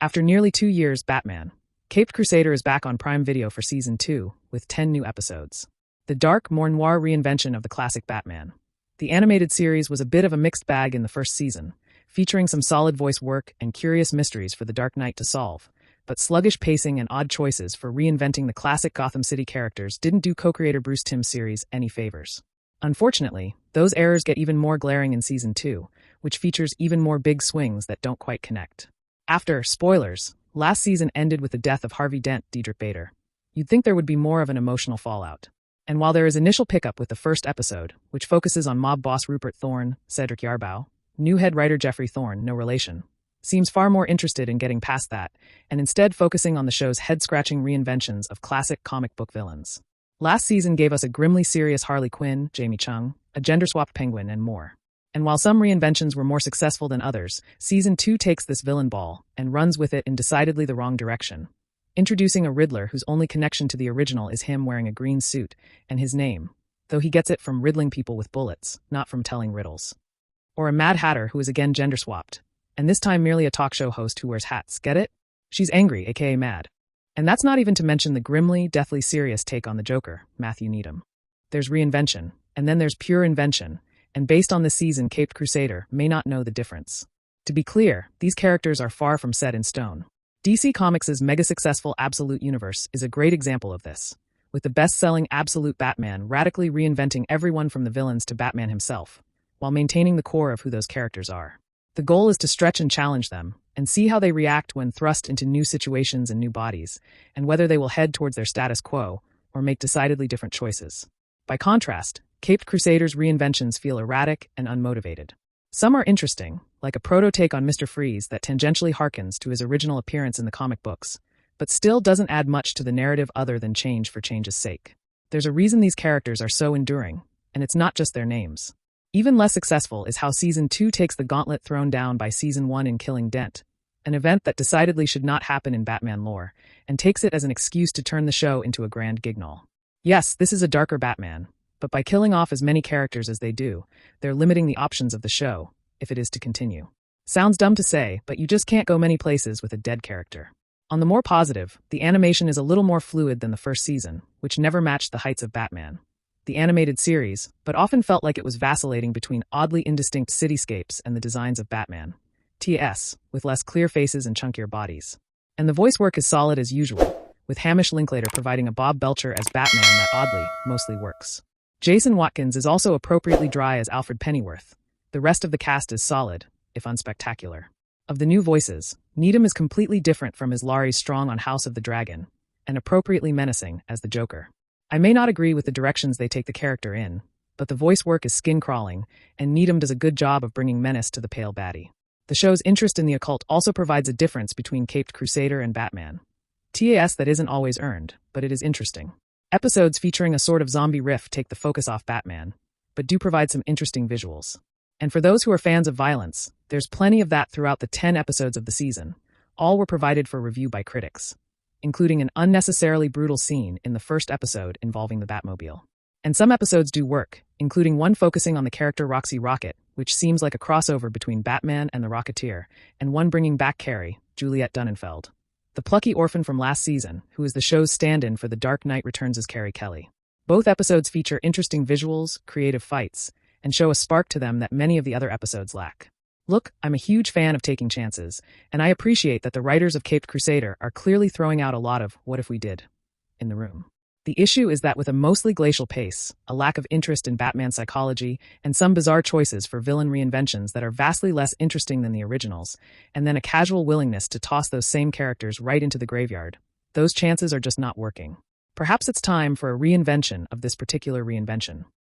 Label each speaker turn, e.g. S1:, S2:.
S1: After nearly 2 years, Batman. Caped Crusader is back on Prime Video for Season 2, with 10 new episodes. The dark, more noir reinvention of the classic Batman. The animated series was a bit of a mixed bag in the first season, featuring some solid voice work and curious mysteries for the Dark Knight to solve, but sluggish pacing and odd choices for reinventing the classic Gotham City characters didn't do co-creator Bruce Timm's series any favors. Unfortunately, those errors get even more glaring in Season 2, which features even more big swings that don't quite connect. After, spoilers, last season ended with the death of Harvey Dent, Diedrich Bader. You'd think there would be more of an emotional fallout. And while there is initial pickup with the first episode, which focuses on mob boss Rupert Thorne, Cedric Yarbrough, new head writer Jeffrey Thorne, no relation, seems far more interested in getting past that, and instead focusing on the show's head-scratching reinventions of classic comic book villains. Last season gave us a grimly serious Harley Quinn, Jamie Chung, a gender-swapped Penguin, and more. And while some reinventions were more successful than others, Season 2 takes this villain ball and runs with it in decidedly the wrong direction. Introducing a Riddler whose only connection to the original is him wearing a green suit, and his name, though he gets it from riddling people with bullets, not from telling riddles. Or a Mad Hatter who is again gender-swapped, and this time merely a talk show host who wears hats, get it? She's angry, aka mad. And that's not even to mention the grimly, deathly serious take on the Joker, Matthew Needham. There's reinvention, and then there's pure invention, and based on this season, Caped Crusader may not know the difference. To be clear, these characters are far from set in stone. DC Comics' mega-successful Absolute Universe is a great example of this, with the best-selling Absolute Batman radically reinventing everyone from the villains to Batman himself, while maintaining the core of who those characters are. The goal is to stretch and challenge them, and see how they react when thrust into new situations and new bodies, and whether they will head towards their status quo or make decidedly different choices. By contrast, Caped Crusader's reinventions feel erratic and unmotivated. Some are interesting, like a proto-take on Mr. Freeze that tangentially harkens to his original appearance in the comic books, but still doesn't add much to the narrative other than change for change's sake. There's a reason these characters are so enduring, and it's not just their names. Even less successful is how Season 2 takes the gauntlet thrown down by Season 1 in killing Dent, an event that decidedly should not happen in Batman lore, and takes it as an excuse to turn the show into a grand gignol. Yes, this is a darker Batman, but by killing off as many characters as they do, they're limiting the options of the show, if it is to continue. Sounds dumb to say, but you just can't go many places with a dead character. On the more positive, the animation is a little more fluid than the first season, which never matched the heights of Batman, the animated series, but often felt like it was vacillating between oddly indistinct cityscapes and the designs of Batman, TS, with less clear faces and chunkier bodies. And the voice work is solid as usual, with Hamish Linklater providing a Bob Belcher as Batman that oddly, mostly works. Jason Watkins is also appropriately dry as Alfred Pennyworth. The rest of the cast is solid, if unspectacular. Of the new voices, Needham is completely different from his Laurie Strong on House of the Dragon, and appropriately menacing as the Joker. I may not agree with the directions they take the character in, but the voice work is skin-crawling, and Needham does a good job of bringing menace to the pale baddie. The show's interest in the occult also provides a difference between Caped Crusader and Batman. TAS that isn't always earned, but it is interesting. Episodes featuring a sort of zombie riff take the focus off Batman, but do provide some interesting visuals. And for those who are fans of violence, there's plenty of that throughout the 10 episodes of the season. All were provided for review by critics, including an unnecessarily brutal scene in the first episode involving the Batmobile. And some episodes do work, including one focusing on the character Roxy Rocket, which seems like a crossover between Batman and the Rocketeer, and one bringing back Carrie, Juliette Dunenfeld, the plucky orphan from last season, who is the show's stand-in for The Dark Knight Returns as Carrie Kelly. Both episodes feature interesting visuals, creative fights, and show a spark to them that many of the other episodes lack. Look, I'm a huge fan of taking chances, and I appreciate that the writers of Caped Crusader are clearly throwing out a lot of what if we did in the room. The issue is that with a mostly glacial pace, a lack of interest in Batman psychology, and some bizarre choices for villain reinventions that are vastly less interesting than the originals, and then a casual willingness to toss those same characters right into the graveyard, those chances are just not working. Perhaps it's time for a reinvention of this particular reinvention.